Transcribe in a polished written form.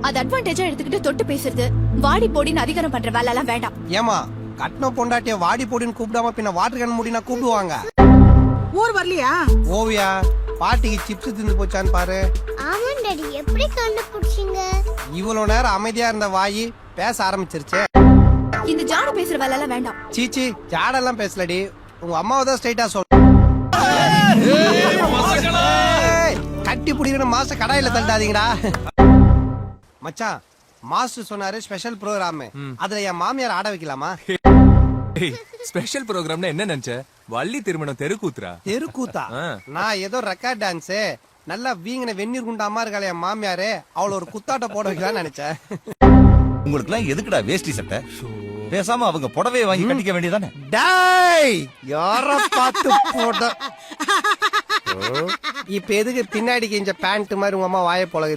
அது அட்வான்டேஜா எடுத்துக்கிட்டு தொட்டு பேசுறது வாடி போடின்னு அதிகாரம் பண்ற வேலை எல்லாம் வேண்டாம். ஏமா கட்டின பொண்டாட்டிய வாடி போடின்னு கூப்பிடாம பின்ன வாட்டர் கேன் முடினா கூப்பிடுவாங்க. ஊர் வரலையா? ஓவியா பாட்டிக்கு சிப்ஸ் தின்னு போச்சான்னு பாரு. ஆமா டாடி, எப்படி கண்டுபிடிச்சீங்க? இவ்வளவு நேரம் அமைதியா இருந்த வாயி பேச ஆரம்பிச்சிருச்சு. இந்த ஜாட பேசுற வேலை எல்லாம் வேண்டாம். சீச்சி ஜாடெல்லாம் பேசலடி, உங்க அம்மாவை தான் ஸ்ட்ரைட்டா சொல்ல. கட்டி பிடிக்கிற மாஸ்டர் கடாயில தள்ளாதீங்கடா. மச்சான் மாஸ்டர் சொன்னாரு ஸ்பெஷல் ப்ரோகிராம், அதுல என் மாமியார் ஆட வைக்கலாமா? ஸ்பெஷல் ப்ரோகிராம்னா என்ன நினைச்ச? வள்ளி திருமணம் தெருக்கூத்துரா? தெருக்கூத்தா? நான் ஏதோ ரெக்கார்ட் டான்ஸ் நல்லா வீங்கின வெந்நீர் குண்டாமா இருக்காளே என் மாமியாரு, அவள ஒரு குத்தாட்ட போட வைக்கலாம்னு நினைச்சேன். உங்களுக்கு எல்லாம் எதுக்குடா வேஷ்டி சட்டை? பேசாம அவங்க புடவையை வாங்கி கட்டிக்க வேண்டியதானே? டேய் யார பார்த்து போட. இப்ப எதுக்கு பின்னாடி கிஞ்ச பேண்ட் மாதிரி உங்க அம்மா வாய போல